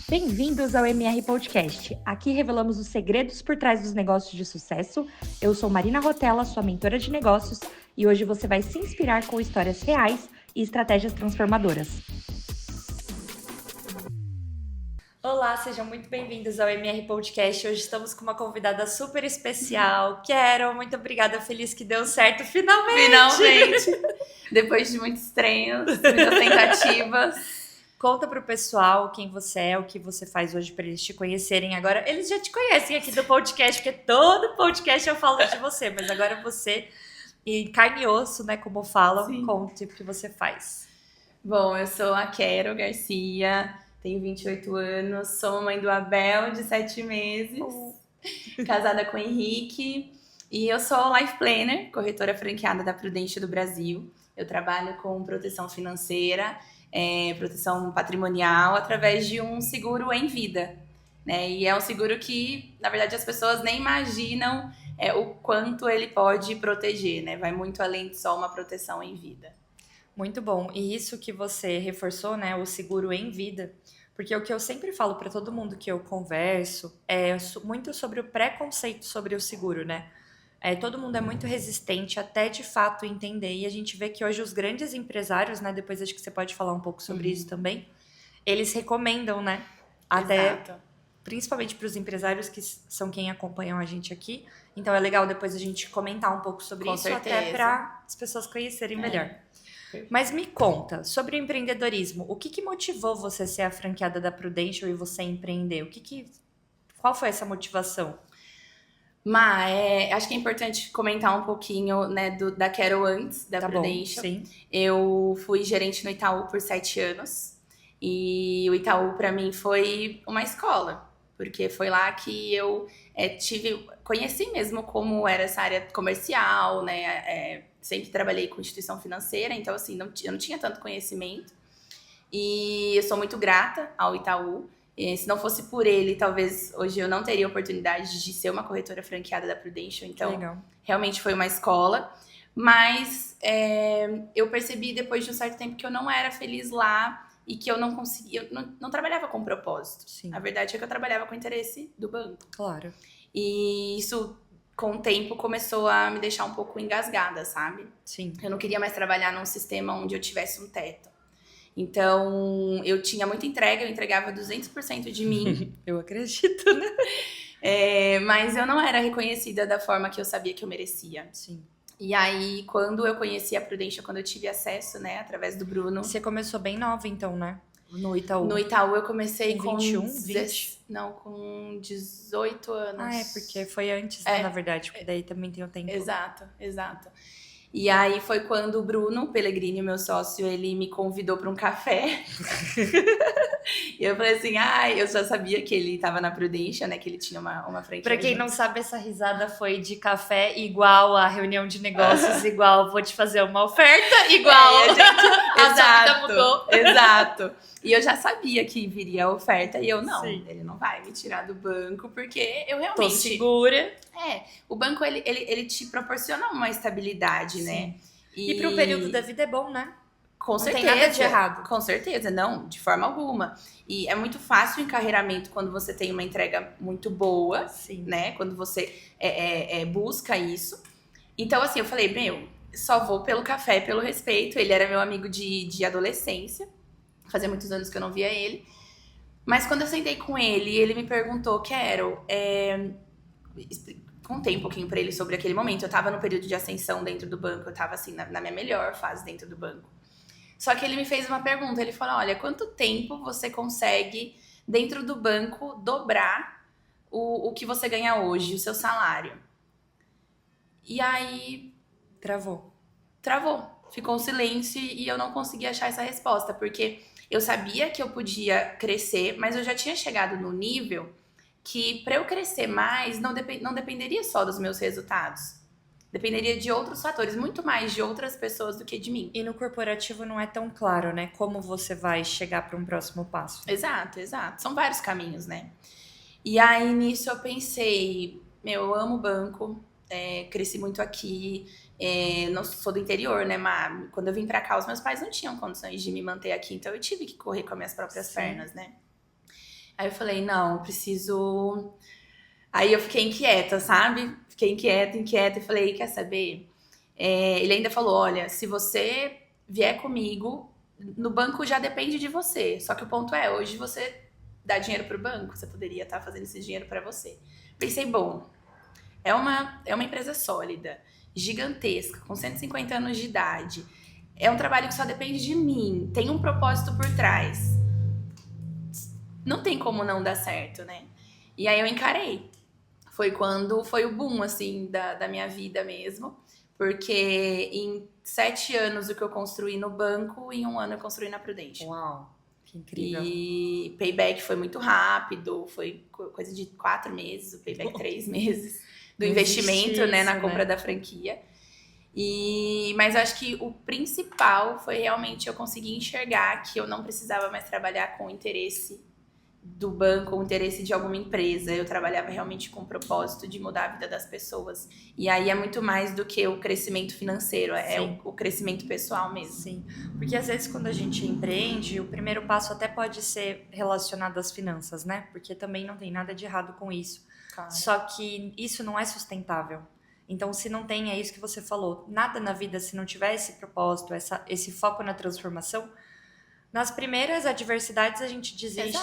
Bem-vindos ao MR Podcast. Aqui revelamos os segredos por trás dos negócios de sucesso. Eu sou Marina Rotella, sua mentora de negócios, e hoje você vai se inspirar com histórias reais e estratégias transformadoras. Olá, sejam muito bem-vindos ao MR Podcast. Hoje estamos com uma convidada super especial. Carol, muito obrigada, feliz que deu certo finalmente! Depois de muitos treinos, muitas tentativas. Conta pro pessoal quem você é, o que você faz hoje para eles te conhecerem. Agora, eles já te conhecem aqui do podcast, porque todo podcast eu falo de você, mas agora você, em carne e osso, né, como falam, Sim. conte o que você faz. Bom, eu sou a Carol Garcia, tenho 28 anos, sou mãe do Abel, de 7 meses, casada com o Henrique, e eu sou Life Planner, corretora franqueada da Prudential do Brasil. Eu trabalho com proteção financeira, proteção patrimonial, através de um seguro em vida, né? E é um seguro que, na verdade, as pessoas nem imaginam o quanto ele pode proteger, né? Vai muito além de só uma proteção em vida. Muito bom. E isso que você reforçou, né, o seguro em vida, porque o que eu sempre falo para todo mundo que eu converso é muito sobre o preconceito sobre o seguro, né? Todo mundo é muito resistente até de fato entender, e a gente vê que hoje os grandes empresários, né, depois acho que você pode falar um pouco sobre isso também, eles recomendam, né, até Exato. principalmente para os empresários que são quem acompanham a gente aqui, então é legal depois a gente comentar um pouco sobre Com isso, certeza. até para as pessoas conhecerem melhor. Mas me conta, sobre o empreendedorismo, o que motivou você a ser a franqueada da Prudential e você empreender? Qual foi essa motivação? Mas acho que é importante comentar um pouquinho, né, da Carol antes da Prudential. Sim. Eu fui gerente no Itaú por 7 anos e o Itaú para mim foi uma escola, porque foi lá que eu conheci mesmo como era essa área comercial, né? Sempre trabalhei com instituição financeira, então assim, eu não tinha tanto conhecimento. E eu sou muito grata ao Itaú. Se não fosse por ele, talvez hoje eu não teria oportunidade de ser uma corretora franqueada da Prudential. Então, realmente foi uma escola. Mas eu percebi depois de um certo tempo que eu não era feliz lá e que eu não conseguia, não trabalhava com propósito. Sim. A verdade é que eu trabalhava com o interesse do banco. Claro. E isso, com o tempo, começou a me deixar um pouco engasgada, sabe? Sim. Eu não queria mais trabalhar num sistema onde eu tivesse um teto. Então, eu tinha muita entrega, eu entregava 200% de mim. Eu acredito, né? Mas eu não era reconhecida da forma que eu sabia que eu merecia. Sim. E aí, quando eu conheci a Prudential, quando eu tive acesso, né, através do Bruno... Você começou bem nova, então, né? No Itaú. No Itaú, eu comecei com 21, 20? Não, com 18 anos. Ah, porque foi antes, né, na verdade, porque daí também tem o tempo. Exato. E aí foi quando o Bruno Pellegrini, meu sócio, ele me convidou para um café. E eu falei assim, eu já sabia que ele estava na Prudential, né? Que ele tinha uma franquia. Pra quem não sabe, essa risada foi de café igual a reunião de negócios, igual vou te fazer uma oferta, igual a sua vida mudou. Exato. E eu já sabia que viria a oferta e eu não. Sim. Ele não vai me tirar do banco porque eu realmente... Tô segura. O banco, ele te proporciona uma estabilidade, Sim. né? E pro período da vida é bom, né? Com certeza. Não tem nada de errado. Com certeza, não, de forma alguma. E é muito fácil o encarreiramento quando você tem uma entrega muito boa, Sim. né? Quando você busca isso. Então, assim, eu falei, só vou pelo café, pelo respeito. Ele era meu amigo de adolescência. Fazia muitos anos que eu não via ele. Mas quando eu sentei com ele, ele me perguntou, Carol, contei um pouquinho pra ele sobre aquele momento. Eu tava no período de ascensão dentro do banco. Eu tava, assim, na minha melhor fase dentro do banco. Só que ele me fez uma pergunta. Ele falou, olha, quanto tempo você consegue, dentro do banco, dobrar o que você ganha hoje, o seu salário? E aí... Travou. Ficou um silêncio e eu não consegui achar essa resposta. Porque eu sabia que eu podia crescer, mas eu já tinha chegado no nível que, para eu crescer mais, não dependeria só dos meus resultados. Dependeria de outros fatores, muito mais de outras pessoas do que de mim. E no corporativo não é tão claro, né? Como você vai chegar para um próximo passo. Exato. São vários caminhos, né? E aí, nisso, eu pensei, eu amo banco, cresci muito aqui, não sou do interior, né? Mas quando eu vim pra cá, os meus pais não tinham condições de me manter aqui, então eu tive que correr com as minhas próprias pernas, né? Aí eu falei, não, preciso. Aí eu fiquei inquieta, sabe? Fiquei inquieta e falei, quer saber? Ele ainda falou, olha, se você vier comigo, no banco já depende de você. Só que o ponto é, hoje você dá dinheiro pro banco, você poderia estar fazendo esse dinheiro para você. Pensei, bom, é uma empresa sólida, gigantesca, com 150 anos de idade. É um trabalho que só depende de mim, tem um propósito por trás. Não tem como não dar certo, né? E aí eu encarei. Foi quando foi o boom, assim, da minha vida mesmo. Porque em 7 anos o que eu construí no banco, em 1 ano eu construí na Prudential. Uau, que incrível. E payback foi muito rápido, foi coisa de 4 meses, o payback 3 meses do Não investimento, existe né, na isso, compra né? da franquia. Mas eu acho que o principal foi realmente eu conseguir enxergar que eu não precisava mais trabalhar com o interesse do banco, o interesse de alguma empresa. Eu trabalhava realmente com o propósito de mudar a vida das pessoas. E aí é muito mais do que o crescimento financeiro, é Sim. o crescimento pessoal mesmo. Sim, porque às vezes quando a gente empreende, o primeiro passo até pode ser relacionado às finanças, né? Porque também não tem nada de errado com isso. Claro. Só que isso não é sustentável. Então, se não tem, é isso que você falou, nada na vida, se não tiver esse propósito, esse foco na transformação, nas primeiras adversidades a gente desiste.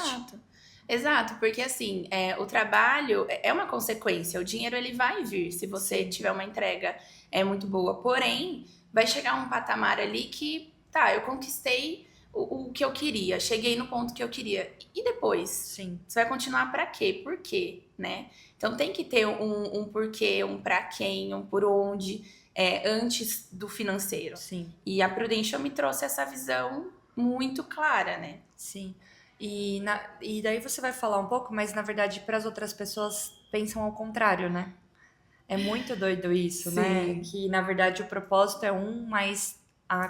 Exato, porque assim, o trabalho é uma consequência, o dinheiro ele vai vir se você tiver uma entrega muito boa, porém, vai chegar um patamar ali que, tá, eu conquistei o que eu queria, cheguei no ponto que eu queria, e depois? Sim. Você vai continuar pra quê? Por quê? Né? Então tem que ter um porquê, um pra quem, um por onde, antes do financeiro. Sim. E a Prudential me trouxe essa visão muito clara, né? Sim. E daí você vai falar um pouco, mas na verdade para as outras pessoas pensam ao contrário, né? É muito doido isso, né? Que na verdade o propósito é mas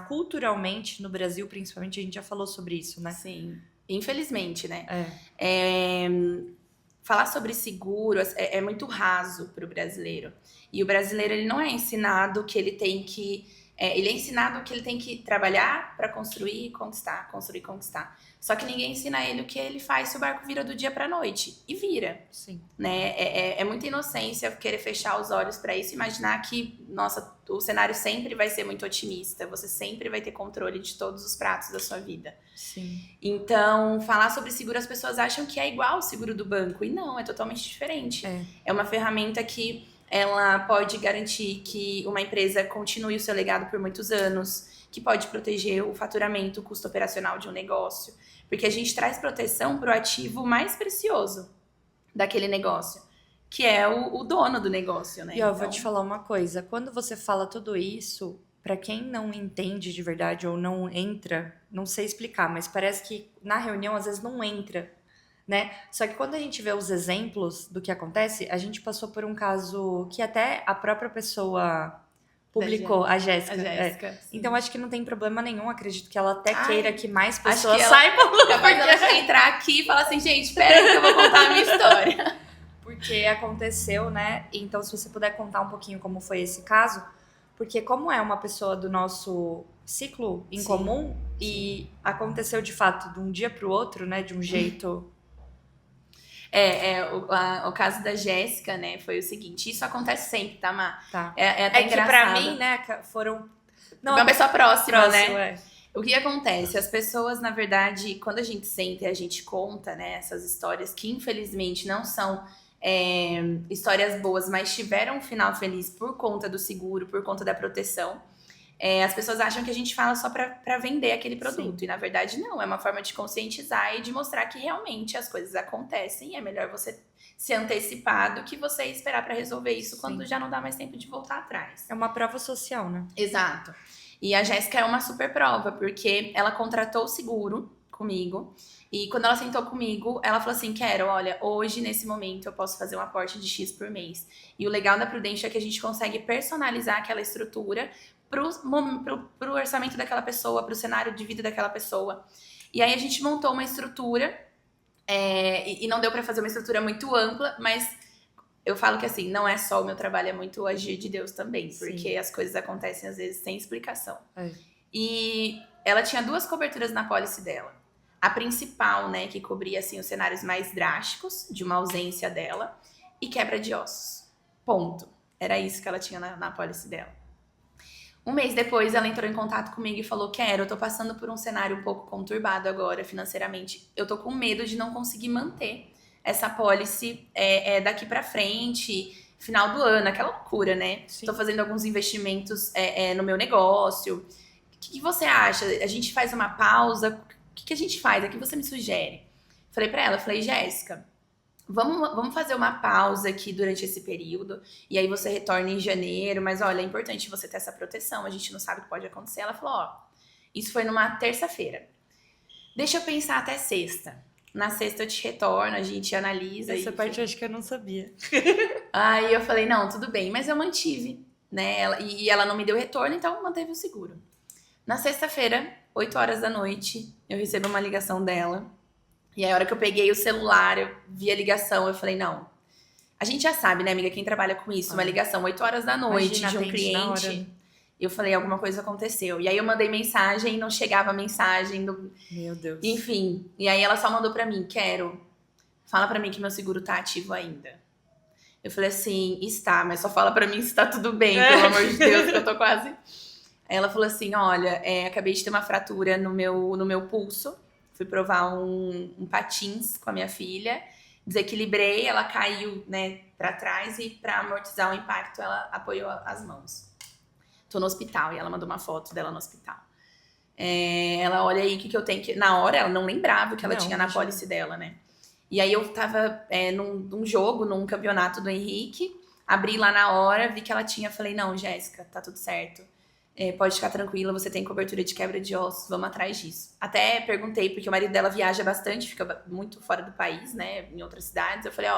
culturalmente no Brasil, principalmente, a gente já falou sobre isso, né? Sim. Infelizmente, né? É. Falar sobre seguro é muito raso para o brasileiro. E o brasileiro ele não é ensinado que ele tem que ele é ensinado que ele tem que trabalhar para construir e conquistar, construir e conquistar. Só que ninguém ensina ele o que ele faz se o barco vira do dia para noite. E vira. Sim. Né? É muita inocência querer fechar os olhos para isso e imaginar que, nossa, o cenário sempre vai ser muito otimista. Você sempre vai ter controle de todos os pratos da sua vida. Sim. Então, falar sobre seguro, as pessoas acham que é igual o seguro do banco. E não, é totalmente diferente. É uma ferramenta que ela pode garantir que uma empresa continue o seu legado por muitos anos, que pode proteger o faturamento, o custo operacional de um negócio, porque a gente traz proteção para o ativo mais precioso daquele negócio, que é o dono do negócio, né? E eu vou te falar uma coisa, quando você fala tudo isso, para quem não entende de verdade ou não entra, não sei explicar, mas parece que na reunião às vezes não entra, né? Só que quando a gente vê os exemplos do que acontece, a gente passou por um caso que até a própria pessoa publicou, a Jéssica. Então acho que não tem problema nenhum, acredito que ela até queira que mais pessoas saibam. Capaz dela entrar aqui e falar assim, gente, espera aí que eu vou contar a minha história. Porque aconteceu, né? Então se você puder contar um pouquinho como foi esse caso, porque como é uma pessoa do nosso ciclo em comum e aconteceu de fato de um dia para o outro, né? De um jeito... O caso da Jéssica, né, foi o seguinte, isso acontece sempre, tá, Má? Tá. É até que pra mim, né, foram... Não, uma pessoa próxima, né? É. O que acontece? As pessoas, na verdade, quando a gente senta e a gente conta, né, essas histórias que infelizmente não são histórias boas, mas tiveram um final feliz por conta do seguro, por conta da proteção, as pessoas acham que a gente fala só pra vender aquele produto. Sim. E na verdade não, é uma forma de conscientizar e de mostrar que realmente as coisas acontecem e é melhor você se antecipar do que você esperar pra resolver isso. Sim. Quando já não dá mais tempo de voltar atrás. É uma prova social, né? Exato. E a Jéssica é uma super prova, porque ela contratou o seguro comigo. E quando ela sentou comigo, ela falou assim, olha, hoje, nesse momento, eu posso fazer um aporte de X por mês. E o legal da Prudential é que a gente consegue personalizar aquela estrutura pro orçamento daquela pessoa, pro cenário de vida daquela pessoa. E aí a gente montou uma estrutura, e não deu pra fazer uma estrutura muito ampla, mas eu falo que assim, não é só o meu trabalho, é muito o agir de Deus também, porque as coisas acontecem às vezes sem explicação. E ela tinha 2 coberturas na pólice dela. a principal, né, que cobria, assim, os cenários mais drásticos de uma ausência dela e quebra de ossos. Ponto. Era isso que ela tinha na apólice dela. Um mês depois, ela entrou em contato comigo e falou, eu tô passando por um cenário um pouco conturbado agora, financeiramente. Eu tô com medo de não conseguir manter essa apólice daqui pra frente, final do ano, aquela loucura, né? Sim. Tô fazendo alguns investimentos no meu negócio. O que você acha? A gente faz uma pausa? O que a gente faz? O que você me sugere? Falei pra ela, Jéssica, vamos fazer uma pausa aqui durante esse período, e aí você retorna em janeiro, mas olha, é importante você ter essa proteção, a gente não sabe o que pode acontecer. Ela falou, isso foi numa terça-feira. Deixa eu pensar até sexta. Na sexta eu te retorno, a gente analisa. Essa parte eu acho que eu não sabia. Aí eu falei, não, tudo bem, mas eu mantive, né? E ela não me deu retorno, então manteve o seguro. Na sexta-feira, 8 horas da noite, eu recebo uma ligação dela. E aí, a hora que eu peguei o celular, eu vi a ligação, eu falei, não. A gente já sabe, né, amiga, quem trabalha com isso, uma ligação 8 horas da noite de um cliente. Eu falei, alguma coisa aconteceu. E aí eu mandei mensagem e não chegava a mensagem. Meu Deus. Enfim, e aí ela só mandou pra mim, fala pra mim que meu seguro tá ativo ainda. Eu falei assim, está, mas só fala pra mim se tá tudo bem, pelo amor de Deus, que eu tô quase... Aí ela falou assim, olha, acabei de ter uma fratura no meu pulso. Fui provar um patins com a minha filha, desequilibrei, ela caiu, né, pra trás e pra amortizar o impacto, ela apoiou as mãos. Tô no hospital, e ela mandou uma foto dela no hospital. Ela olha aí o que eu tenho que... Na hora, ela não lembrava o que ela tinha na apólice dela, né? E aí eu tava num jogo, num campeonato do Henrique, abri lá na hora, vi que ela tinha, falei, não, Jéssica, tá tudo certo. Pode ficar tranquila, você tem cobertura de quebra de ossos, vamos atrás disso. Até perguntei, porque o marido dela viaja bastante, fica muito fora do país, né, em outras cidades. Eu falei,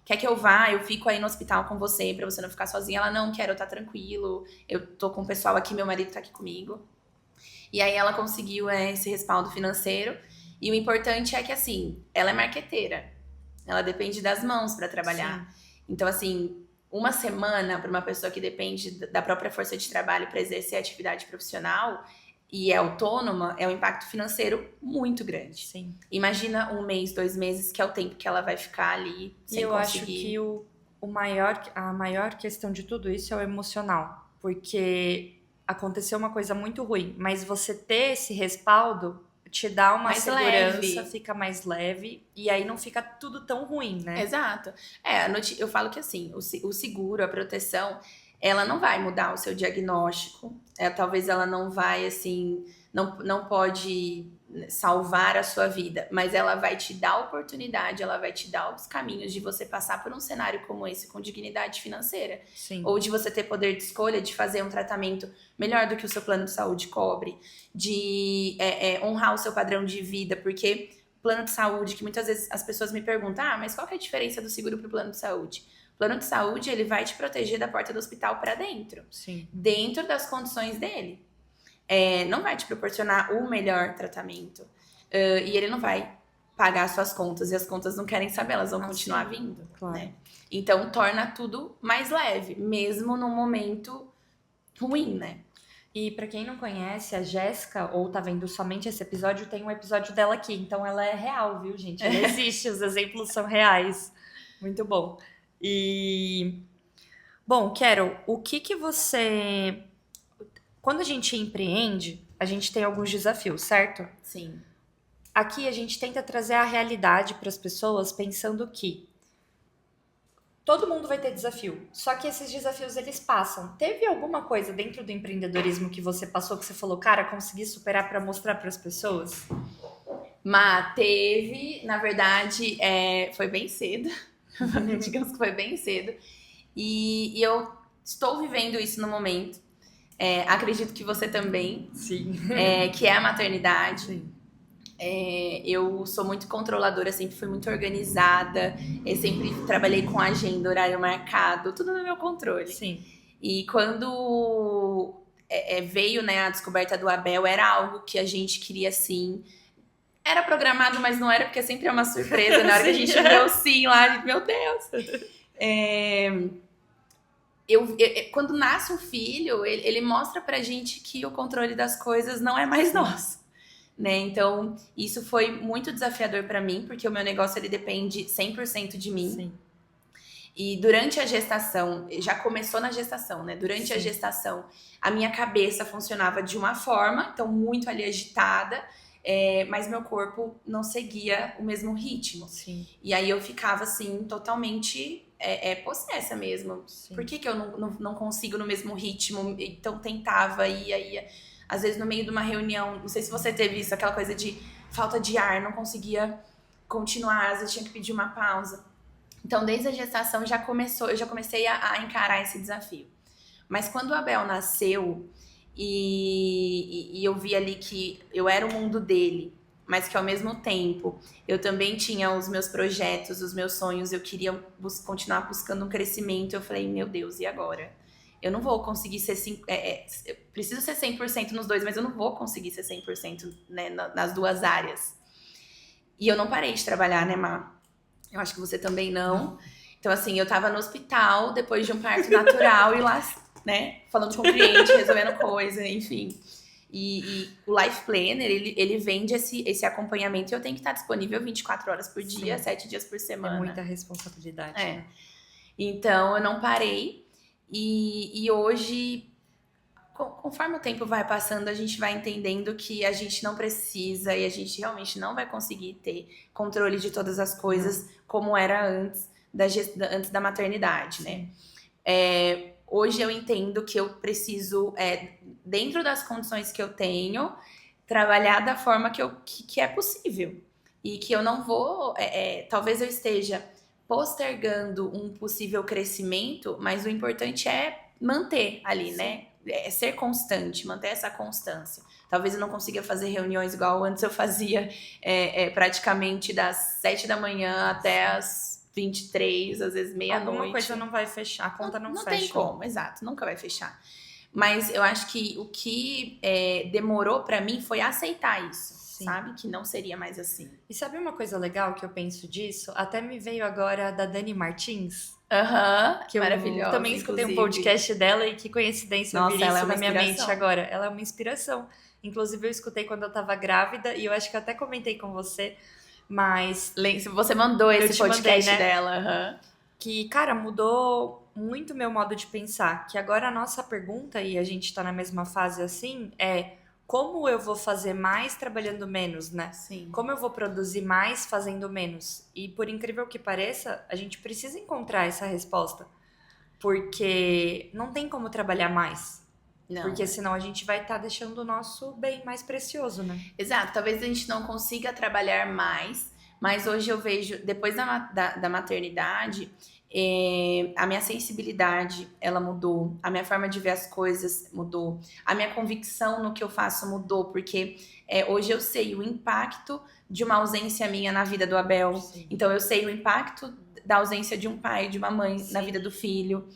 quer que eu vá? Eu fico aí no hospital com você, pra você não ficar sozinha. Ela, não, quero, tá tranquilo, eu tô com o pessoal aqui, meu marido tá aqui comigo. E aí ela conseguiu esse respaldo financeiro. E o importante é que, assim, ela é marqueteira. Ela depende das mãos pra trabalhar. Sim. Então, assim... Uma semana para uma pessoa que depende da própria força de trabalho para exercer atividade profissional e é autônoma, é um impacto financeiro muito grande. Sim. Imagina 1 mês, 2 meses, que é o tempo que ela vai ficar ali sem conseguir. Eu acho que a maior questão de tudo isso é o emocional. Porque aconteceu uma coisa muito ruim, mas você ter esse respaldo... te dá uma mais segurança, leve. Fica mais leve, e aí não fica tudo tão ruim, né? Exato. Eu falo que assim, o seguro, a proteção, ela não vai mudar o seu diagnóstico, talvez ela não vai, assim, não pode salvar a sua vida, mas ela vai te dar a oportunidade, ela vai te dar os caminhos de você passar por um cenário como esse com dignidade financeira. Sim. Ou de você ter poder de escolha de fazer um tratamento melhor do que o seu plano de saúde cobre, de honrar o seu padrão de vida, porque o plano de saúde, que muitas vezes as pessoas me perguntam, mas qual que é a diferença do seguro para o plano de saúde? O plano de saúde, ele vai te proteger da porta do hospital para dentro. Sim. Dentro das condições dele. Não vai te proporcionar o melhor tratamento. E ele não vai pagar suas contas. E as contas não querem saber, elas vão continuar vindo. Claro. Né? Então, torna tudo mais leve, mesmo num momento ruim, né? E pra quem não conhece, a Jéssica, ou tá vendo somente esse episódio, tem um episódio dela aqui. Então ela é real, viu, gente? Ela existe, os exemplos são reais. Muito bom. Bom, Carol, o que você... Quando a gente empreende, a gente tem alguns desafios, certo? Sim. Aqui a gente tenta trazer a realidade para as pessoas pensando que todo mundo vai ter desafio, só que esses desafios eles passam. Teve alguma coisa dentro do empreendedorismo que você passou que você falou, cara, consegui superar para mostrar para as pessoas? Teve, na verdade, foi bem cedo. Digamos que foi bem cedo. E eu estou vivendo isso no momento. Acredito que você também. Sim. Que é a maternidade. Sim. Eu sou muito controladora, sempre fui muito organizada, eu sempre trabalhei com agenda, horário marcado, tudo no meu controle. Sim. E quando veio, né, a descoberta do Abel, era algo que a gente queria, assim... Era programado, mas não era, porque sempre é uma surpresa. Na hora que a gente vê o sim lá, a gente, meu Deus! Quando nasce um filho, ele mostra pra gente que o controle das coisas não é mais nosso. né? Então, isso foi muito desafiador para mim, porque o meu negócio ele depende 100% de mim. Sim. E durante a gestação, já começou na gestação, né? Durante a Sim. gestação, a minha cabeça funcionava de uma forma, então muito ali agitada, mas meu corpo não seguia o mesmo ritmo. Sim. E aí eu ficava assim, totalmente possessa mesmo. Sim. Por que eu não consigo no mesmo ritmo? Então tentava, ia. Às vezes no meio de uma reunião, não sei se você teve isso, aquela coisa de falta de ar, não conseguia continuar, às vezes tinha que pedir uma pausa. Então, desde a gestação eu já comecei a encarar esse desafio. Mas quando o Abel nasceu e eu vi ali que eu era o mundo dele, mas que ao mesmo tempo eu também tinha os meus projetos, os meus sonhos, eu queria continuar buscando um crescimento, eu falei, meu Deus, e agora? Eu não vou conseguir ser... eu preciso ser 100% nos dois, mas eu não vou conseguir ser 100%, né, nas duas áreas. E eu não parei de trabalhar, né, Má? Eu acho que você também não. Então, assim, eu tava no hospital depois de um parto natural e lá, né, falando com o cliente, resolvendo coisa, enfim. E o Life Planner, ele vende esse acompanhamento e eu tenho que estar disponível 24 horas por dia, Sim. 7 dias por semana. É muita responsabilidade, né? Então, eu não parei. E hoje, conforme o tempo vai passando, a gente vai entendendo que a gente não precisa e a gente realmente não vai conseguir ter controle de todas as coisas como era antes da maternidade, né? Hoje eu entendo que eu preciso, dentro das condições que eu tenho, trabalhar da forma que é possível. E que eu não vou... talvez eu esteja postergando um possível crescimento, mas o importante é manter ali, sim, né? Ser constante, manter essa constância. Talvez eu não consiga fazer reuniões igual antes eu fazia praticamente das 7 da manhã até as 23, às vezes meia-noite. Alguma coisa não vai fechar, a conta não fecha. Não tem como, exato, nunca vai fechar. Mas eu acho que o que demorou pra mim foi aceitar isso, sim, sabe? Que não seria mais assim. E sabe uma coisa legal que eu penso disso? Até me veio agora da Dani Martins. Que maravilhosa. Eu também escutei um podcast dela e que coincidência eu vi isso na minha mente agora. Ela é uma inspiração. Inclusive eu escutei quando eu tava grávida e eu acho que eu até comentei com você, mas... Você mandou esse podcast mandei, né, dela. Que, cara, mudou muito meu modo de pensar. Que agora a nossa pergunta, e a gente tá na mesma fase assim, é... Como eu vou fazer mais trabalhando menos, né? Sim. Como eu vou produzir mais fazendo menos? E por incrível que pareça, a gente precisa encontrar essa resposta. Porque não tem como trabalhar mais. Não. Porque senão a gente vai estar deixando o nosso bem mais precioso, né? Exato. Talvez a gente não consiga trabalhar mais, mas hoje eu vejo, depois da maternidade... a minha sensibilidade, ela mudou. A minha forma de ver as coisas mudou. A minha convicção no que eu faço mudou. Porque hoje eu sei o impacto de uma ausência minha na vida do Abel. Sim. Então eu sei o impacto da ausência de um pai, de uma mãe, sim, na vida do filho.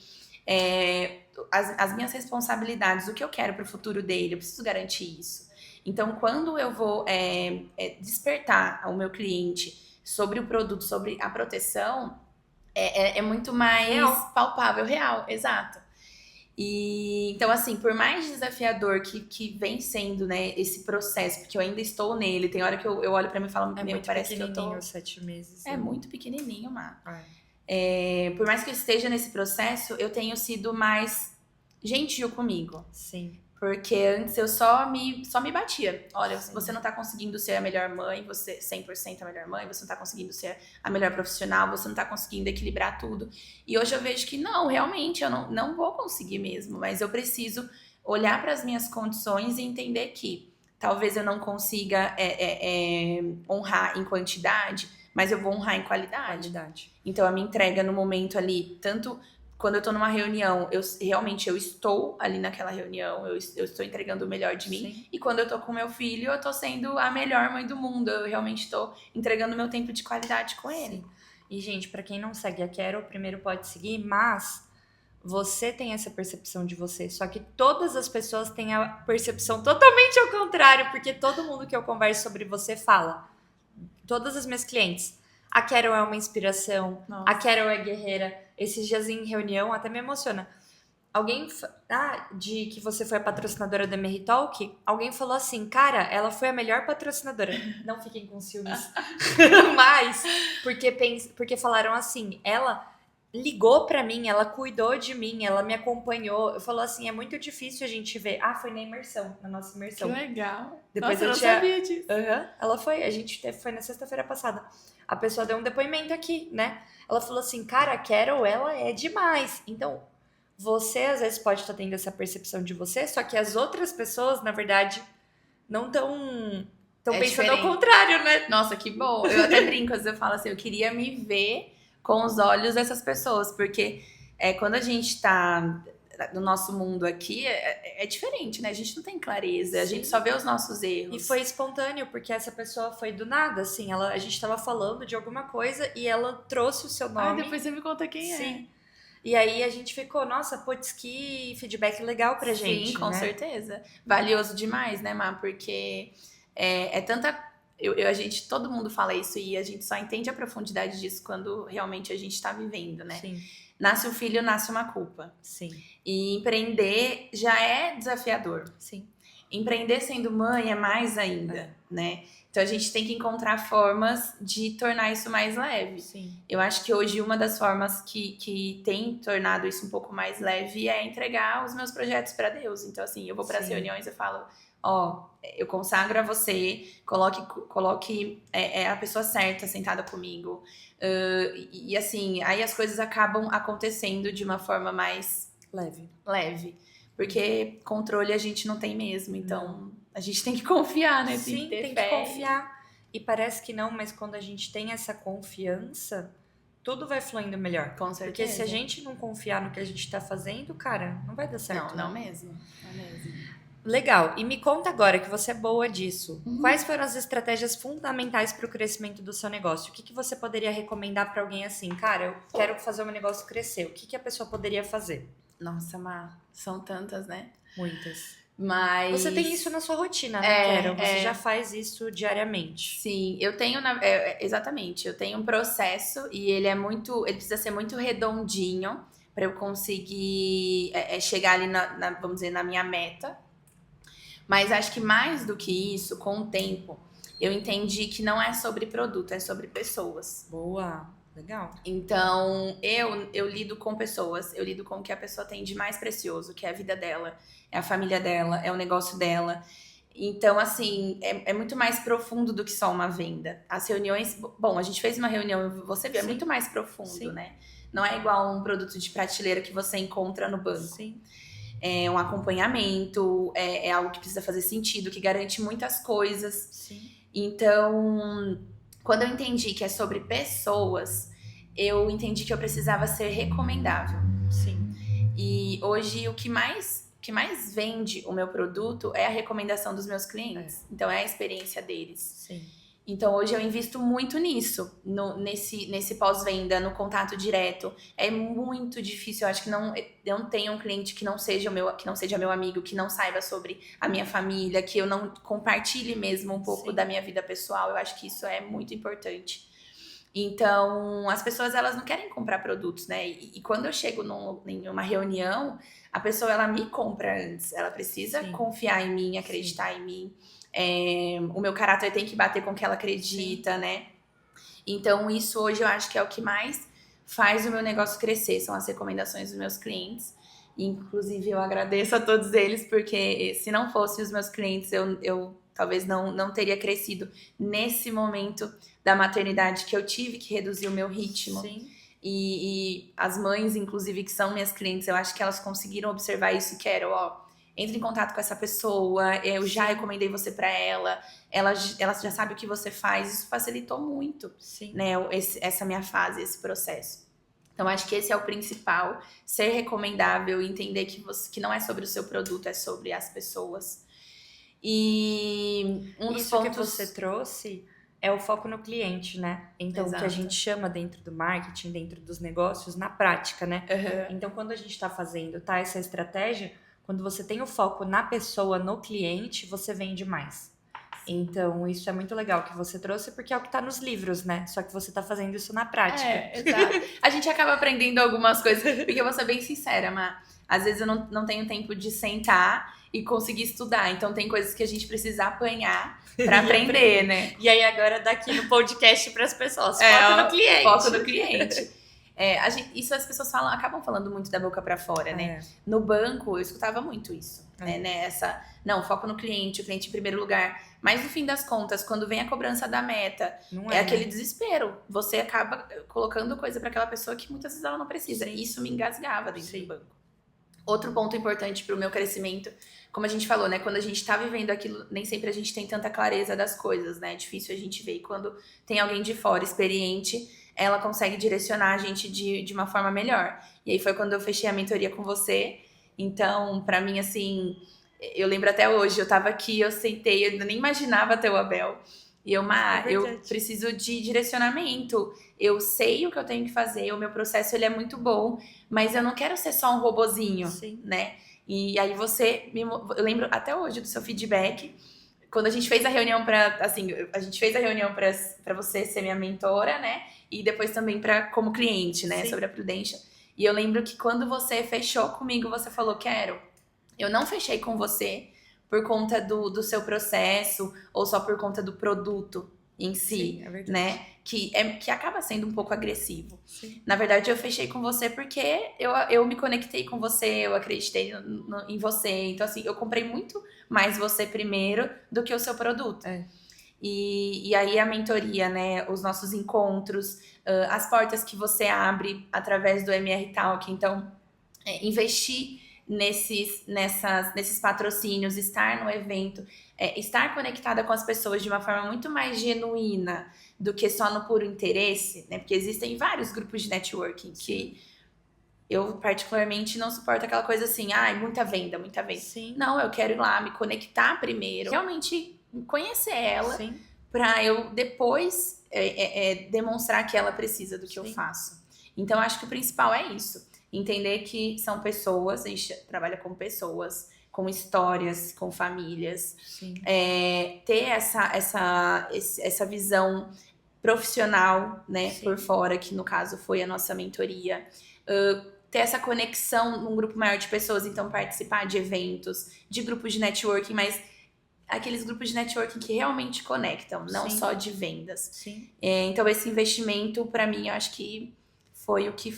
As minhas responsabilidades, o que eu quero para o futuro dele, eu preciso garantir isso. Então quando eu vou despertar ao meu cliente sobre o produto, sobre a proteção... É muito mais real, palpável, real, exato. E então, assim, por mais desafiador que vem sendo, né, esse processo, porque eu ainda estou nele, tem hora que eu olho pra mim e falo, meu, parece que eu tô... 7 meses. É muito pequenininho, Má. Por mais que eu esteja nesse processo, eu tenho sido mais gentil comigo. Sim. Porque antes eu só me batia. Olha, sim, você não tá conseguindo ser a melhor mãe, você 100% a melhor mãe, você não tá conseguindo ser a melhor profissional, você não tá conseguindo equilibrar tudo. E hoje eu vejo que não, realmente, eu não vou conseguir mesmo. Mas eu preciso olhar para as minhas condições e entender que talvez eu não consiga honrar em quantidade, mas eu vou honrar em qualidade. Então a minha entrega no momento ali, tanto... Quando eu tô numa reunião, eu estou ali naquela reunião, eu estou entregando o melhor de mim. Sim. E quando eu tô com meu filho, eu tô sendo a melhor mãe do mundo. Eu realmente tô entregando meu tempo de qualidade com ele. Sim. E, gente, pra quem não segue a Quero, primeiro pode seguir, mas você tem essa percepção de você. Só que todas as pessoas têm a percepção totalmente ao contrário, porque todo mundo que eu converso sobre você fala. Todas as minhas clientes. A Quero é uma inspiração. Nossa. A Quero é guerreira. Esses dias em reunião até me emociona. de que você foi a patrocinadora da MR Talk, alguém falou assim, cara, ela foi a melhor patrocinadora. Não fiquem com ciúmes. Mas, porque falaram assim, ela ligou pra mim, ela cuidou de mim, ela me acompanhou. Falou assim, é muito difícil a gente ver. Ah, foi na imersão, na nossa Que imersão. legal. Depois Nossa, eu não sabia disso. Ela foi, foi na sexta-feira passada. A pessoa deu um depoimento aqui, né? Ela falou assim, cara, a Carol, ela é demais. Então, você às vezes pode estar tendo essa percepção de você, só que as outras pessoas, na verdade, não estão É pensando ao diferente. contrário, né? Nossa, que bom. Eu até brinco, às vezes eu falo assim, eu queria me ver com os olhos dessas pessoas, porque quando a gente tá no nosso mundo aqui, é diferente, né? A gente não tem clareza, a Sim. gente só vê os nossos erros. E foi espontâneo, porque essa pessoa foi do nada, assim, a gente tava falando de alguma coisa e ela trouxe o seu nome. Depois você me conta quem é. Sim. E aí a gente ficou, nossa, putz, que feedback legal pra gente. Sim, com né? certeza. Valioso demais, né, Má? Porque é tanta. A gente, todo mundo fala isso e a gente só entende a profundidade disso quando realmente a gente tá vivendo, né? Sim, Nasce um filho, nasce uma culpa. sim, E empreender já é desafiador. sim. Empreender sendo mãe é mais ainda, né? Então a gente tem que encontrar formas de tornar isso mais leve. Sim. Eu acho que hoje uma das formas que tem tornado isso um pouco mais leve é entregar os meus projetos para Deus. Então assim, eu vou para as Sim. reuniões e falo, eu consagro a você, coloque a pessoa certa sentada comigo. E assim, aí as coisas acabam acontecendo de uma forma mais Leve. Porque controle a gente não tem mesmo, então a gente tem que confiar, né? Sim, tem que confiar. E parece que não, mas quando a gente tem essa confiança, tudo vai fluindo melhor. Com certeza. Porque se a gente não confiar no que a gente tá fazendo, cara, não vai dar certo. Não mesmo. Não mesmo. Legal. E me conta agora que você é boa disso. Quais foram as estratégias fundamentais para o crescimento do seu negócio? O que você poderia recomendar para alguém assim? Cara, eu quero fazer o meu negócio crescer. O que a pessoa poderia fazer? Nossa, Má, são tantas, né? Muitas. Mas Você tem isso na sua rotina, né, Carol? Você é. já faz isso diariamente. Sim, eu tenho exatamente, eu tenho um processo e ele precisa ser muito redondinho para eu conseguir chegar ali vamos dizer, na minha meta. Mas acho que mais do que isso, com o tempo, eu entendi que não é sobre produto, é sobre pessoas. Boa. Legal. Então, eu lido com pessoas, eu lido com o que a pessoa tem de mais precioso, que é a vida dela, é a família dela, é o negócio dela. Então, assim, é muito mais profundo do que só uma venda. As reuniões... Bom, a gente fez uma reunião, você viu, é muito mais profundo, né? Não é igual um produto de prateleira que você encontra no banco. Sim. É um acompanhamento, é algo que precisa fazer sentido, que garante muitas coisas. Sim. Então, quando eu entendi que é sobre pessoas, eu entendi que eu precisava ser recomendável. Sim. E hoje o que mais vende o meu produto é a recomendação dos meus clientes. Então é a experiência deles. Sim. Então hoje eu invisto muito nisso, nesse pós-venda, no contato direto. É muito difícil, eu acho que eu não tenho um cliente que não seja meu amigo, que não saiba sobre a minha família, que eu não compartilhe mesmo um pouco da minha vida pessoal. Eu acho que isso é muito importante. Então, as pessoas, elas não querem comprar produtos, né? E quando eu chego em uma reunião, a pessoa, ela me compra antes. Ela precisa confiar em mim, acreditar em mim. O meu caráter tem que bater com o que ela acredita, né? Então, isso hoje eu acho que é o que mais faz o meu negócio crescer. São as recomendações dos meus clientes. Inclusive, eu agradeço a todos eles, porque se não fossem os meus clientes, eu talvez não teria crescido nesse momento da maternidade que eu tive que reduzir o meu ritmo. Sim. E as mães, inclusive, que são minhas clientes, eu acho que elas conseguiram observar isso e quero, entre em contato com essa pessoa, eu já recomendei você para ela já sabe o que você faz, isso facilitou muito, né, essa minha fase, esse processo. Então, acho que esse é o principal, ser recomendável, entender que não é sobre o seu produto, é sobre as pessoas. E um dos pontos que você trouxe é o foco no cliente, né? Então, o que a gente chama dentro do marketing, dentro dos negócios, na prática, né? Então, quando a gente tá fazendo, essa estratégia, quando você tem o foco na pessoa, no cliente, você vende mais. Então, isso é muito legal que você trouxe, porque é o que tá nos livros, né? Só que você tá fazendo isso na prática. Exato. A gente acaba aprendendo algumas coisas, porque eu vou ser bem sincera, Má. Às vezes eu não tenho tempo de sentar e conseguir estudar. Então tem coisas que a gente precisa apanhar pra aprender, né? E aí agora daqui no podcast pras pessoas, foco no cliente. Foco no cliente. Isso as pessoas acabam falando muito da boca pra fora, né? No banco, eu escutava muito isso. Né? Não, foco no cliente, o cliente em primeiro lugar. Mas no fim das contas, quando vem a cobrança da meta, aquele desespero. Você acaba colocando coisa pra aquela pessoa que muitas vezes ela não precisa. Sim. Isso me engasgava dentro do banco. Outro ponto importante pro meu crescimento, como a gente falou, né? Quando a gente tá vivendo aquilo, nem sempre a gente tem tanta clareza das coisas, né? É difícil a gente ver. E quando tem alguém de fora, experiente, ela consegue direcionar a gente de uma forma melhor. E aí foi quando eu fechei a mentoria com você. Então, pra mim, assim, eu lembro até hoje, eu tava aqui, eu sentei, eu ainda nem imaginava ter o Abel. E eu preciso de direcionamento. Eu sei o que eu tenho que fazer, o meu processo ele é muito bom, mas eu não quero ser só um robozinho, Sim. né? E aí eu lembro até hoje do seu feedback, quando a gente fez a reunião para você ser minha mentora, né? E depois também como cliente, né? Sim. Sobre a Prudential. E eu lembro que quando você fechou comigo, você falou, eu não fechei com você por conta do seu processo ou só por conta do produto em si, Sim, é verdade. Né? Que acaba sendo um pouco agressivo. Sim. Na verdade, eu fechei com você porque eu me conectei com você, eu acreditei em você. Então, assim, eu comprei muito mais você primeiro do que o seu produto. E aí a mentoria, né? Os nossos encontros, as portas que você abre através do MR Talk. Então, investir nesses patrocínios, estar no evento, estar conectada com as pessoas de uma forma muito mais genuína do que só no puro interesse, né? Porque existem vários grupos de networking que eu particularmente não suporto aquela coisa assim, muita venda. Sim. Não, eu quero ir lá, me conectar primeiro, realmente conhecer ela, para eu depois demonstrar que ela precisa do que eu faço. Então, acho que o principal é isso. Entender que são pessoas, a gente trabalha com pessoas, com histórias, com famílias. Ter essa visão profissional, né, por fora, que no caso foi a nossa mentoria. Ter essa conexão num grupo maior de pessoas, então participar de eventos, de grupos de networking, mas aqueles grupos de networking que realmente conectam, não só de vendas. Então esse investimento, para mim, eu acho que foi o que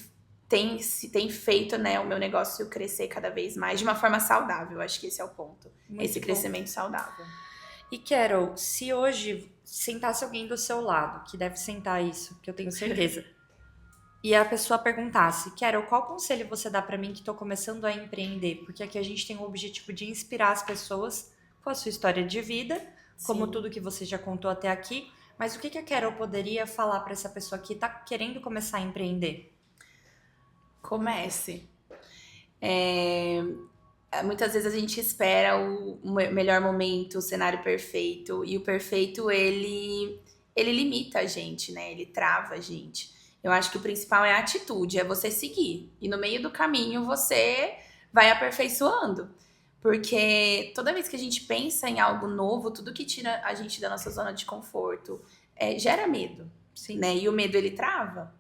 tem feito, né, o meu negócio crescer cada vez mais de uma forma saudável. Acho que esse é o ponto. Esse crescimento saudável. E Carol, se hoje sentasse alguém do seu lado, que deve sentar isso, que eu tenho certeza, e a pessoa perguntasse, Carol, qual conselho você dá pra mim que tô começando a empreender? Porque aqui a gente tem o objetivo de inspirar as pessoas com a sua história de vida, como tudo que você já contou até aqui, mas o que a Carol poderia falar pra essa pessoa que tá querendo começar a empreender? Comece. Muitas vezes a gente espera o melhor momento, o cenário perfeito, e o perfeito ele limita a gente, né? Ele trava a gente. Eu acho que o principal é a atitude, é você seguir. E no meio do caminho você vai aperfeiçoando. Porque toda vez que a gente pensa em algo novo, tudo que tira a gente da nossa zona de conforto gera medo, né? E o medo ele trava.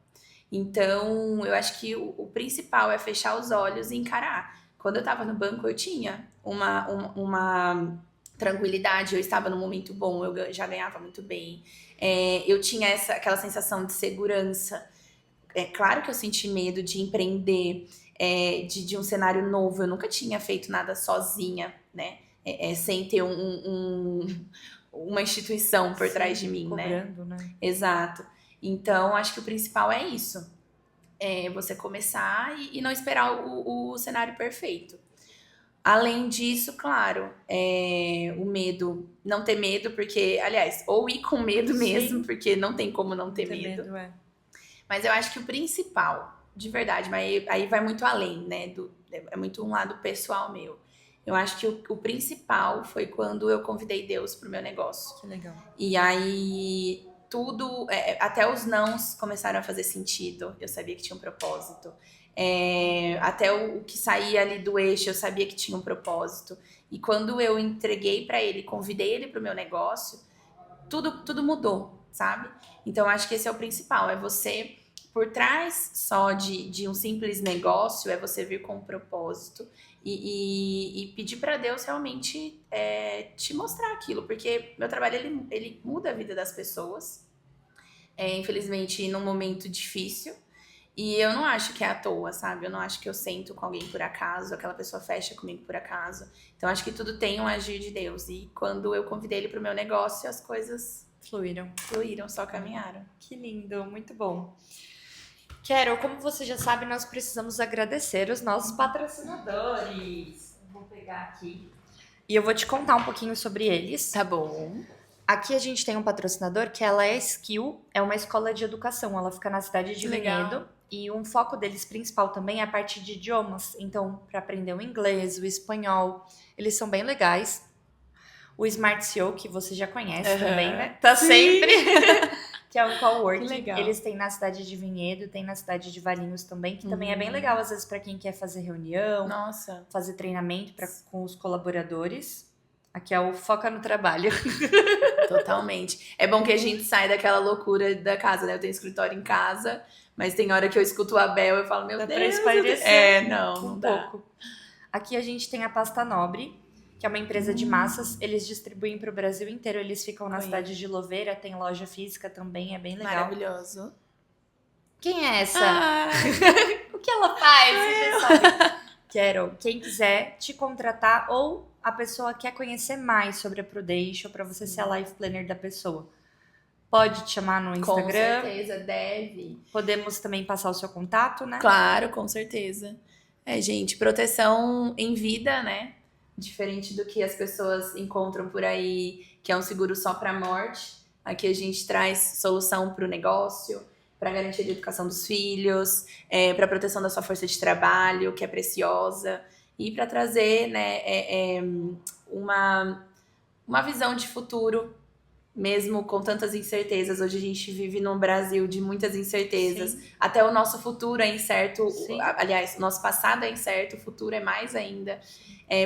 Então, eu acho que o principal é fechar os olhos e encarar. Quando eu estava no banco, eu tinha uma tranquilidade, eu estava num momento bom, eu já ganhava muito bem. Eu tinha aquela sensação de segurança. É claro que eu senti medo de empreender, de um cenário novo. Eu nunca tinha feito nada sozinha, né? Sem ter uma instituição por trás de mim, cobrando, né? Exato. Então, acho que o principal é isso. Você começar e não esperar o cenário perfeito. Além disso, claro, o medo. Não ter medo, porque, aliás, ou ir com medo mesmo, porque não tem como não ter medo. Mas eu acho que o principal, de verdade, mas aí vai muito além, né? É muito um lado pessoal meu. Eu acho que o principal foi quando eu convidei Deus pro meu negócio. Que legal. E aí tudo, até os nãos começaram a fazer sentido. Eu sabia que tinha um propósito. Até o que saía ali do eixo, eu sabia que tinha um propósito. E quando eu entreguei para ele, convidei ele para o meu negócio, tudo mudou, sabe? Então, acho que esse é o principal, é você, por trás só de um simples negócio, é você vir com um propósito e pedir para Deus realmente te mostrar aquilo, porque meu trabalho, ele muda a vida das pessoas, infelizmente, num momento difícil, e eu não acho que é à toa, sabe? Eu não acho que eu sento com alguém por acaso, aquela pessoa fecha comigo por acaso. Então, acho que tudo tem um agir de Deus. E quando eu convidei ele pro meu negócio, as coisas fluíram, só caminharam. Que lindo, muito bom. Carol, como você já sabe, nós precisamos agradecer os nossos patrocinadores. Vou pegar aqui. E eu vou te contar um pouquinho sobre eles. Tá bom. Aqui a gente tem um patrocinador que ela é Skill, é uma escola de educação. Ela fica na cidade de Vinhedo. E um foco deles principal também é a parte de idiomas. Então, para aprender o inglês, o espanhol, eles são bem legais. O Smart CEO, que você já conhece também, né? Tá sempre. Que é o Coworking. Que legal. Eles têm na cidade de Vinhedo, tem na cidade de Valinhos também, que também é bem legal, às vezes, para quem quer fazer reunião, fazer treinamento com os colaboradores. Aqui é o Foca no Trabalho. Totalmente. É bom que a gente sai daquela loucura da casa, né? Eu tenho escritório em casa, mas tem hora que eu escuto o Abel e eu falo, meu Deus. Pra espairecer não dá. Pouco. Aqui a gente tem a Pasta Nobre, que é uma empresa de massas. Eles distribuem para o Brasil inteiro. Eles ficam na cidade de Louveira, tem loja física também, é bem legal. Maravilhoso. Quem é essa? O que ela faz? Você já sabe. Carol, quem quiser te contratar ou a pessoa quer conhecer mais sobre a Prudential para você ser a life planner da pessoa, pode te chamar no Instagram. Com certeza, deve. Podemos também passar o seu contato, né? Claro, com certeza. Gente, proteção em vida, né? Diferente do que as pessoas encontram por aí, que é um seguro só para morte. Aqui a gente traz solução para o negócio, para garantia de educação dos filhos, para proteção da sua força de trabalho, que é preciosa, e para trazer, né, uma visão de futuro, mesmo com tantas incertezas. Hoje a gente vive num Brasil de muitas incertezas. Sim. Até o nosso futuro é incerto. Sim. Aliás, o nosso passado é incerto, o futuro é mais ainda.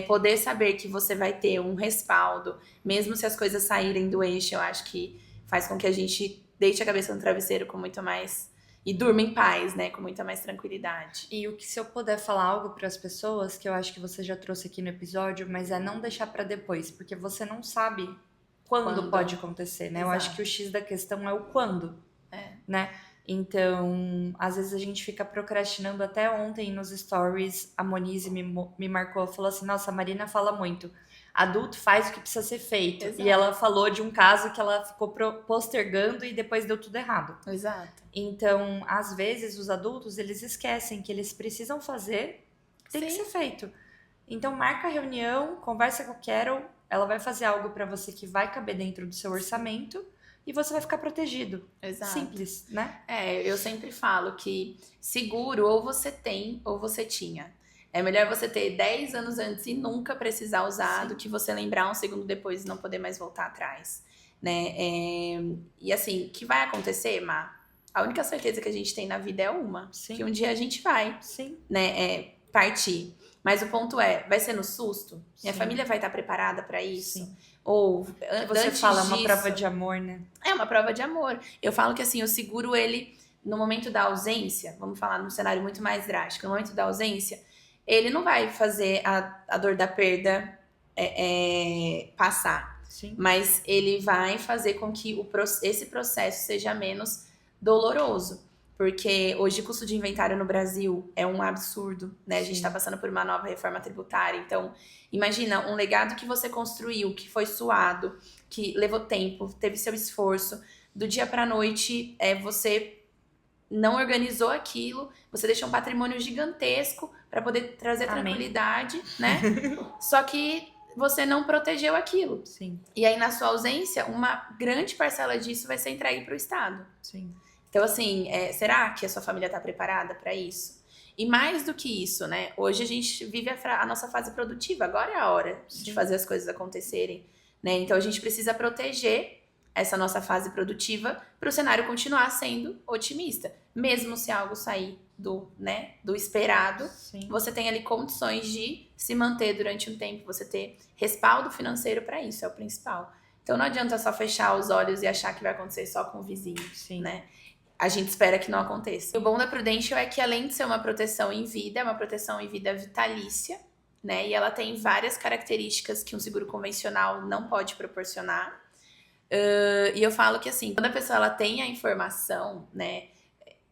Poder saber que você vai ter um respaldo, mesmo se as coisas saírem do eixo, eu acho que faz com que a gente deite a cabeça no travesseiro com muito mais... E durma em paz, né? Com muita mais tranquilidade. E o que, se eu puder falar algo para as pessoas, que eu acho que você já trouxe aqui no episódio, mas é não deixar para depois, porque você não sabe quando pode acontecer, né? Exato. Eu acho que o X da questão é o quando, né? Então, às vezes a gente fica procrastinando. Até ontem nos stories, a Monize me marcou, falou assim, nossa, a Marina fala muito. Adulto faz o que precisa ser feito. Exato. E ela falou de um caso que ela ficou postergando e depois deu tudo errado. Exato. Então, às vezes, os adultos, eles esquecem que eles precisam fazer, tem que ser feito. Então, marca a reunião, conversa com a Carol, ela vai fazer algo para você que vai caber dentro do seu orçamento e você vai ficar protegido. Exato. Simples, né? Eu sempre falo que seguro ou você tem ou você tinha. É melhor você ter 10 anos antes e nunca precisar usar do que você lembrar um segundo depois e não poder mais voltar atrás, né? E assim, o que vai acontecer, Má? A única certeza que a gente tem na vida é uma. Sim. Que um dia a gente vai, né, partir. Mas o ponto vai ser no susto? Minha família vai estar preparada para isso? Sim. Ou você fala, disso, uma prova de amor, né? É uma prova de amor. Eu falo que assim, o seguro, ele, no momento da ausência, vamos falar num cenário muito mais drástico, no momento da ausência, ele não vai fazer a dor da perda passar. Sim. Mas ele vai fazer com que esse processo seja menos doloroso. Porque hoje o custo de inventário no Brasil é um absurdo, né? A gente está passando por uma nova reforma tributária. Então, imagina um legado que você construiu, que foi suado, que levou tempo, teve seu esforço. Do dia para a noite, você não organizou aquilo, você deixou um patrimônio gigantesco para poder trazer tranquilidade, né? Só que você não protegeu aquilo. Sim. E aí, na sua ausência, uma grande parcela disso vai ser entregue para o Estado. Sim. Então, assim, será que a sua família está preparada para isso? E mais do que isso, né? Hoje a gente vive a nossa fase produtiva. Agora é a hora de fazer as coisas acontecerem, né? Então, a gente precisa proteger essa nossa fase produtiva para o cenário continuar sendo otimista. Mesmo se algo sair do esperado, Sim. você tem ali condições de se manter durante um tempo, você ter respaldo financeiro para isso, é o principal. Então não adianta só fechar os olhos e achar que vai acontecer só com o vizinho, Sim. né? A gente espera que não aconteça. O bom da Prudential é que, além de ser uma proteção em vida, é uma proteção em vida vitalícia, né? E ela tem várias características que um seguro convencional não pode proporcionar. E eu falo que, assim, quando a pessoa ela tem a informação, né?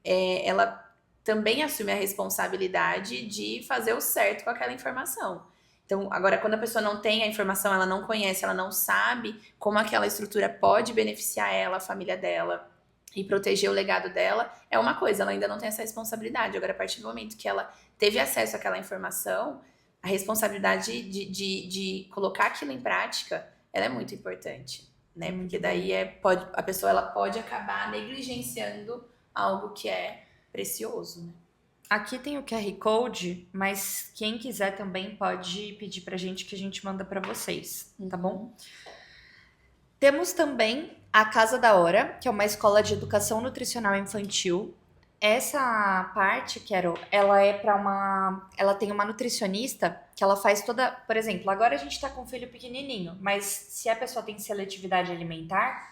Ela também assume a responsabilidade de fazer o certo com aquela informação. Então, agora, quando a pessoa não tem a informação, ela não conhece, ela não sabe como aquela estrutura pode beneficiar ela, a família dela, e proteger o legado dela, é uma coisa, ela ainda não tem essa responsabilidade. Agora, a partir do momento que ela teve acesso àquela informação, a responsabilidade de colocar aquilo em prática, ela é muito importante, né? Porque daí a pessoa ela pode acabar negligenciando algo que é precioso, né? Aqui tem o QR Code, mas quem quiser também pode pedir pra gente que a gente manda pra vocês, tá bom? Temos também a Casa da Hora, que é uma escola de educação nutricional infantil. Essa parte, Carol, ela tem uma nutricionista que ela faz toda, por exemplo, agora a gente tá com um filho pequenininho, mas se a pessoa tem seletividade alimentar,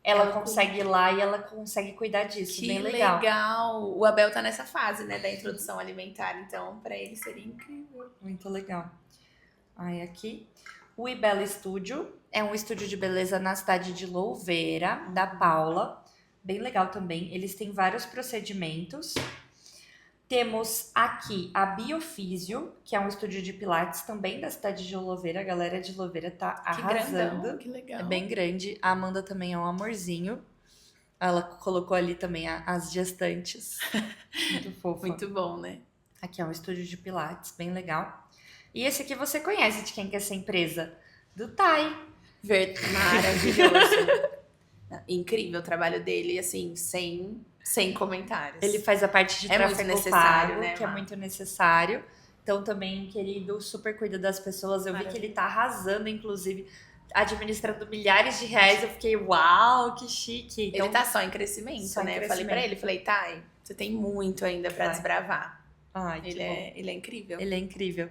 ela consegue ir lá e ela consegue cuidar disso. Que bem legal. legal! O Abel tá nessa fase, né, da introdução alimentar, então pra ele seria incrível. Muito legal. Aí aqui, o Ibela Studio é um estúdio de beleza na cidade de Louveira, da Paula. Bem legal também. Eles têm vários procedimentos. Temos aqui a Biofísio, que é um estúdio de pilates também da cidade de Louveira. A galera de Louveira tá arrasando. Grandão, que legal. É bem grande. A Amanda também é um amorzinho. Ela colocou ali também as gestantes. Muito fofa. Muito bom, né? Aqui é um estúdio de pilates, bem legal. E esse aqui você conhece de quem quer ser empresa? Do Tai. Maravilhoso. Incrível o trabalho dele, assim, sem comentários. Ele faz a parte de muito tráfego necessário, pago, né, que é Má? muito necessário. Então também, querido, super cuida das pessoas. Eu vi que ele tá arrasando, inclusive, administrando milhares de reais. Eu fiquei, uau, que chique. Então, Ele tá só em crescimento, só em né? Eu falei pra ele, Tai, você tem muito ainda pra desbravar. ai, que bom. Ele é incrível. Ele é incrível.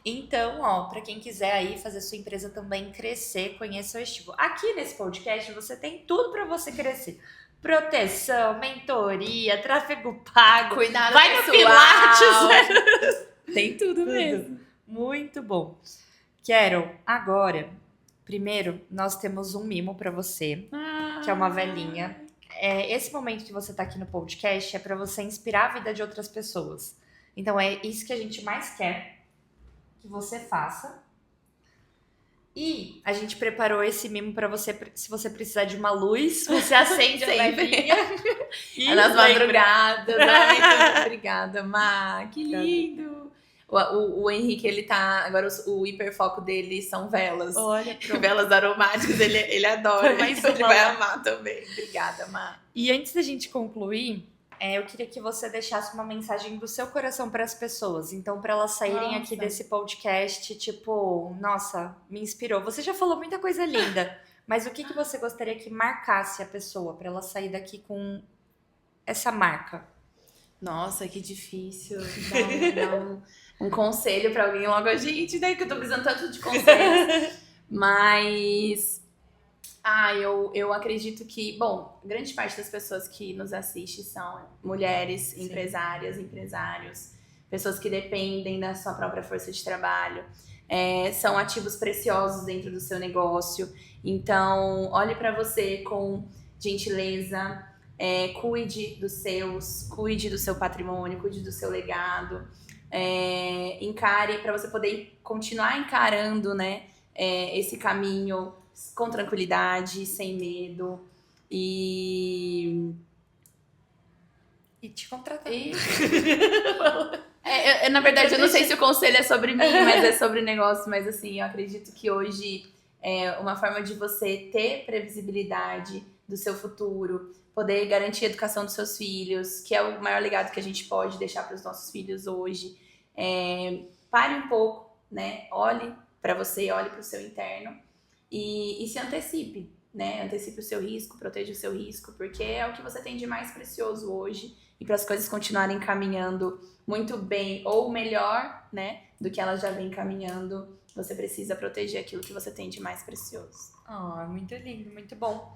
Então, ó, pra quem quiser aí fazer sua empresa também crescer, conheça o Estivo. Aqui nesse podcast você tem tudo pra você crescer. Proteção, mentoria, tráfego pago. Cuidado Vai no pessoal. Pilates. Tem tudo mesmo. Muito bom. Carol, agora, primeiro, nós temos um mimo pra você, que é uma velhinha. Esse momento que você tá aqui no podcast é pra você inspirar a vida de outras pessoas. Então é isso que a gente mais quer que você faça. E a gente preparou esse mimo pra você, se você precisar de uma luz, você acende a Sempre. velhinha. E É nas lembra. madrugadas. Ai, muito obrigada, Má. Que lindo. O Henrique, ele tá... Agora o hiperfoco dele são velas. Olha, pronto. Velas aromáticas, ele adora. Foi mais Então ele uma vai lá. amar também. Obrigada, Má. E antes da gente concluir, eu queria que você deixasse uma mensagem do seu coração para as pessoas. Então, para elas saírem aqui desse podcast, tipo, nossa, me inspirou. Você já falou muita coisa linda, mas o que você gostaria que marcasse a pessoa para ela sair daqui com essa marca? Nossa, que difícil. Dar um conselho pra alguém logo a gente, né? Que eu tô precisando tanto de conselhos. Mas... eu acredito que... Bom, grande parte das pessoas que nos assistem são mulheres, Sim. empresárias, empresários. Pessoas que dependem da sua própria força de trabalho. São ativos preciosos dentro do seu negócio. Então, olhe pra você com gentileza. Cuide dos seus, cuide do seu patrimônio, cuide do seu legado, encare para você poder continuar encarando, né, esse caminho com tranquilidade, sem medo e te contratar. Na verdade, eu não sei se o conselho é sobre mim, mas é sobre negócio, mas assim, eu acredito que hoje uma forma de você ter previsibilidade do seu futuro, poder garantir a educação dos seus filhos, que é o maior legado que a gente pode deixar para os nossos filhos hoje. Pare um pouco, né? Olhe para você, olhe para o seu interno e se antecipe, né? Antecipe o seu risco, proteja o seu risco, porque é o que você tem de mais precioso hoje. E para as coisas continuarem caminhando muito bem ou melhor, né, do que elas já vêm caminhando, você precisa proteger aquilo que você tem de mais precioso. Muito lindo, muito bom.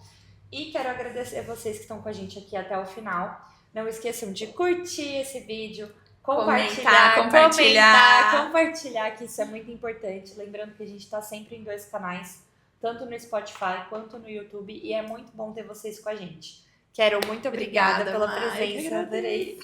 E quero agradecer a vocês que estão com a gente aqui até o final. Não esqueçam de curtir esse vídeo, compartilhar, que isso é muito importante. Lembrando que a gente está sempre em 2 canais, tanto no Spotify quanto no YouTube, e é muito bom ter vocês com a gente. Muito obrigada pela Mai, presença, adorei.